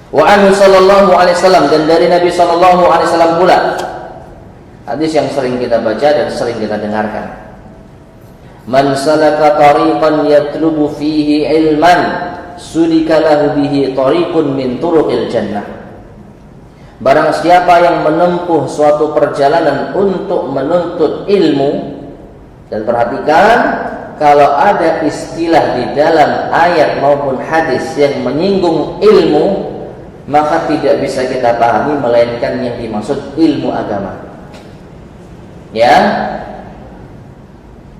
Wa anhu sallallahu alaihi wasallam, dan dari Nabi sallallahu alaihi wasallam pula, hadis yang sering kita baca dan sering kita dengarkan. Man salaka tariqan yatlubu fihi ilman sulika lahu bihi tariqun min turuqil jannah. Barang siapa yang menempuh suatu perjalanan untuk menuntut ilmu, dan perhatikan kalau ada istilah di dalam ayat maupun hadis yang menyinggung ilmu, maka tidak bisa kita pahami melainkan yang dimaksud ilmu agama. Ya,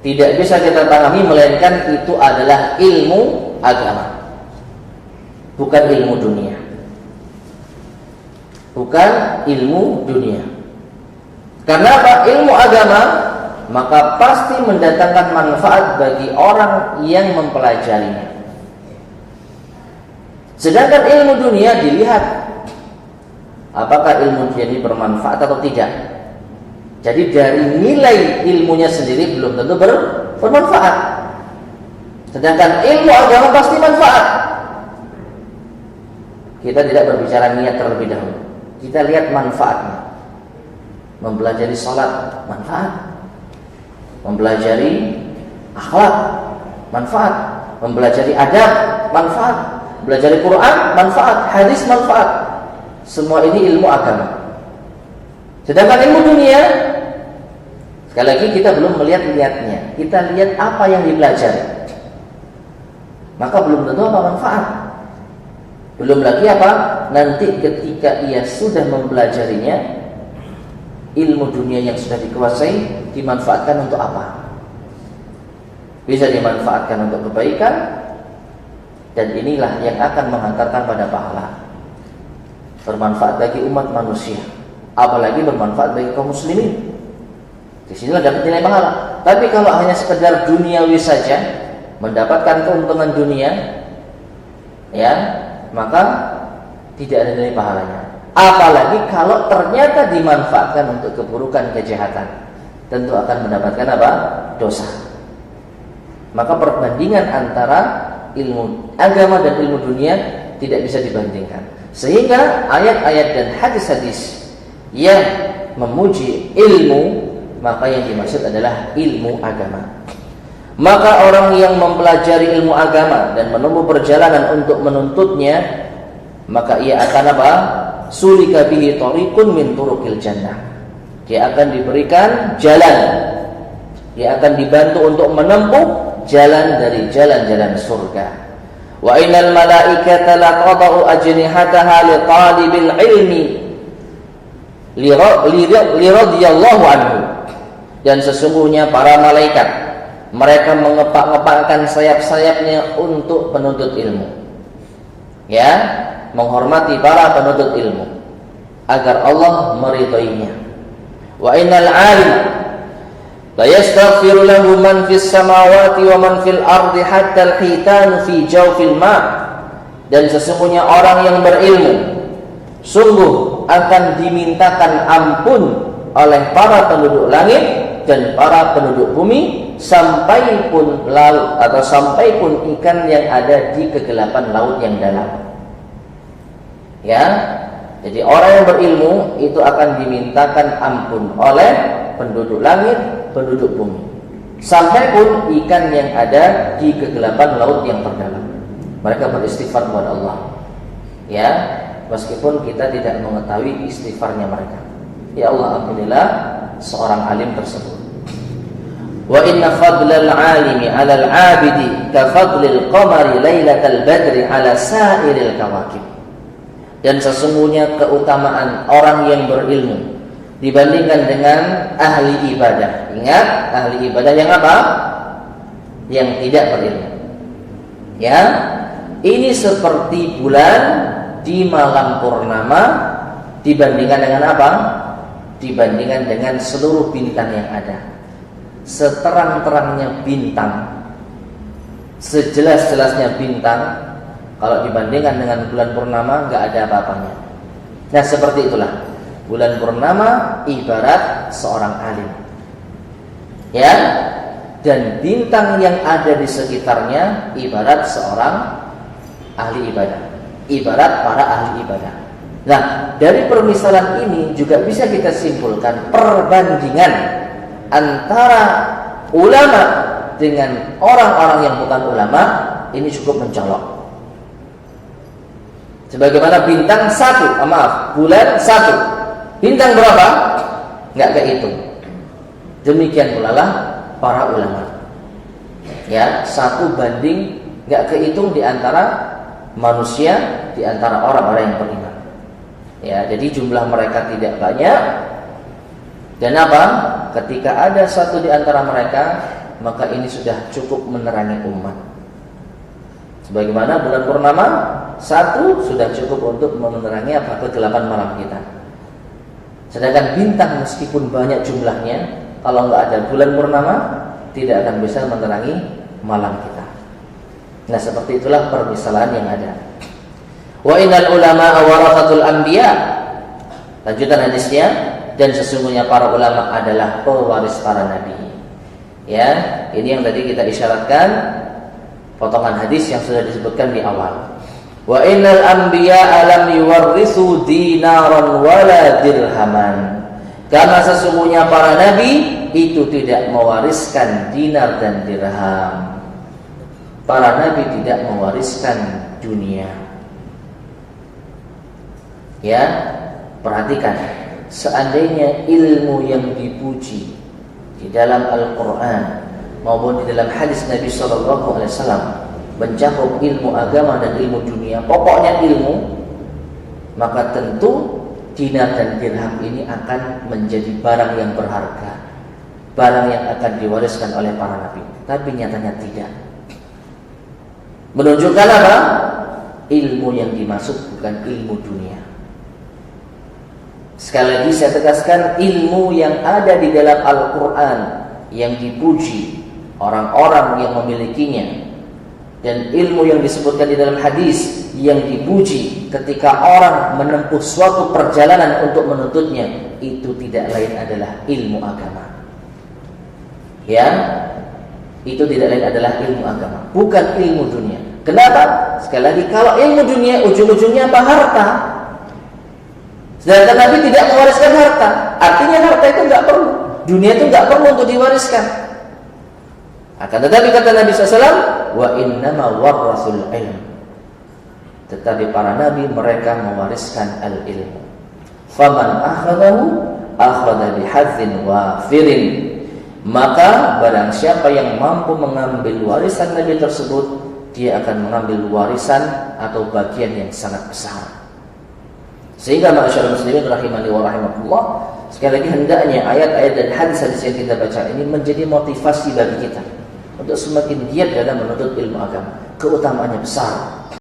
tidak bisa kita pahami melainkan itu adalah ilmu agama, bukan ilmu dunia. Bukan ilmu dunia. Karena apa? Ilmu agama maka pasti mendatangkan manfaat bagi orang yang mempelajarinya. Sedangkan ilmu dunia dilihat apakah ilmu dunia ini bermanfaat atau tidak. Jadi dari nilai ilmunya sendiri belum tentu bermanfaat. Sedangkan ilmu agama pasti manfaat. Kita tidak berbicara niat terlebih dahulu. Kita lihat manfaatnya. Mempelajari salat, manfaat. Mempelajari akhlak, manfaat. Mempelajari adab, manfaat. Belajar Quran, manfaat. Hadis, manfaat. Semua ini ilmu agama. Sedangkan ilmu dunia, sekali lagi kita belum melihat niatnya. Kita lihat apa yang dipelajari. Maka belum tentu apa manfaat. Belum lagi apa? Nanti ketika ia sudah mempelajarinya, ilmu dunia yang sudah dikuasai dimanfaatkan untuk apa? Bisa dimanfaatkan untuk kebaikan, dan inilah yang akan menghantarkan pada pahala. Bermanfaat bagi umat manusia, apalagi bermanfaat bagi kaum muslimin. Di sinilah dapat nilai pahala. Tapi kalau hanya sekedar duniawi saja, mendapatkan keuntungan dunia, ya, maka tidak ada nilai pahalanya. Apalagi kalau ternyata dimanfaatkan untuk keburukan, kejahatan, tentu akan mendapatkan apa? Dosa. Maka perbandingan antara ilmu agama dan ilmu dunia tidak bisa dibandingkan. Sehingga ayat-ayat dan hadis-hadis yang memuji ilmu, maka yang dimaksud adalah ilmu agama. Maka orang yang mempelajari ilmu agama dan menempuh perjalanan untuk menuntutnya, maka ia akan apa? Sulika bihi tariqun min turuqil jannah. Dia akan diberikan jalan. Dia akan dibantu untuk menempuh jalan dari jalan-jalan surga. Wa innal malaikata laqada'u ajnihataha li talibil ilmi li radhiyallahu anhu. Dan sesungguhnya para malaikat, mereka mengepak-ngepakkan sayap-sayapnya untuk penuntut ilmu. Ya, menghormati para penuntut ilmu agar Allah meridhoinya. Wa innal 'alim la yastaghfiru lahu man fis samawati wa man fil ardi hatta al-hitan fi jawfil ma'. Dan sesungguhnya orang yang berilmu sungguh akan dimintakan ampun oleh para penduduk langit dan para penduduk bumi, sampai pun laut atau sampai pun ikan yang ada di kegelapan laut yang dalam. Ya, jadi orang yang berilmu itu akan dimintakan ampun oleh penduduk langit, penduduk bumi, sampai pun ikan yang ada di kegelapan laut yang terdalam. Mereka beristighfar kepada Allah. Ya, meskipun kita tidak mengetahui istighfarnya mereka. Ya Allah, ampunilah seorang alim tersebut. Wa inna fadlal alimi 'alal 'abidi ka fadlil qamari lailatal badri 'ala sa'iril kawakib. Dan sesungguhnya keutamaan orang yang berilmu dibandingkan dengan ahli ibadah. Ingat, ahli ibadah yang apa? Yang tidak berilmu. Ya, ini seperti bulan di malam purnama dibandingkan dengan apa? Dibandingkan dengan seluruh bintang yang ada. Seterang-terangnya bintang, sejelas-jelasnya bintang, kalau dibandingkan dengan bulan purnama nggak ada apa-apanya. Nah, seperti itulah bulan purnama ibarat seorang alim, ya, dan bintang yang ada di sekitarnya ibarat seorang ahli ibadah. ibarat para ahli ibadah. Nah, dari permisalan ini juga bisa kita simpulkan perbandingan antara ulama dengan orang-orang yang bukan ulama ini cukup mencolok. Sebagaimana bintang satu, bulan satu, bintang berapa? Nggak kehitung. Demikian pula lah para ulama. Ya, 1 banding nggak kehitung di antara manusia, di antara orang-orang yang beriman. Ya, jadi jumlah mereka tidak banyak. Dan apa? Ketika ada 1 di antara mereka, maka ini sudah cukup menerangi umat. Sebagaimana bulan purnama 1 sudah cukup untuk menerangi kegelapan malam kita. Sedangkan bintang meskipun banyak jumlahnya, kalau nggak ada bulan purnama tidak akan bisa menerangi malam kita. Nah, seperti itulah permisalan yang ada. Wa innal ulama warathatul anbiya. Lanjutan hadisnya, dan sesungguhnya para ulama adalah pewaris para nabi. Ya, ini yang tadi kita isyaratkan potongan hadis yang sudah disebutkan di awal. Wa innal anbiya lam yuwarrisu dinaran wala dirhaman. Karena sesungguhnya para nabi itu tidak mewariskan dinar dan dirham. Para nabi tidak mewariskan dunia. Ya, perhatikan, seandainya ilmu yang dipuji di dalam Al-Quran maupun di dalam hadis Nabi SAW mencakup ilmu agama dan ilmu dunia, pokoknya ilmu, maka tentu dinar dan dirham ini akan menjadi barang yang berharga, barang yang akan diwariskan oleh para nabi. Tapi nyatanya tidak. Menunjukkan apa? Ilmu yang dimaksud bukan ilmu dunia. Sekali lagi saya tegaskan, ilmu yang ada di dalam Al-Quran yang dipuji orang-orang yang memilikinya, dan ilmu yang disebutkan di dalam hadis yang dipuji ketika orang menempuh suatu perjalanan untuk menuntutnya, itu tidak lain adalah ilmu agama. Ya, itu tidak lain adalah ilmu agama, bukan ilmu dunia. Kenapa? Sekali lagi, kalau ilmu dunia ujung-ujungnya apa? Harta. Sedangkan Nabi tidak mewariskan harta. Artinya harta itu nggak perlu, dunia itu nggak perlu untuk diwariskan. Akan tetapi kata Nabi SAW, wa innama warrasul ilm. Tetapi para nabi mereka mewariskan al-ilmu. Faman akhadahu akhadha bihadzin wafirin. Maka barang siapa yang mampu mengambil warisan Nabi tersebut, dia akan mengambil warisan atau bagian yang sangat besar. Sehingga ma'asyiral muslimin rahimani wa rahimakumullah, sekali lagi hendaknya ayat-ayat dan hadis-hadis yang kita baca ini menjadi motivasi bagi kita untuk semakin giat dalam menuntut ilmu agama. Keutamaannya besar.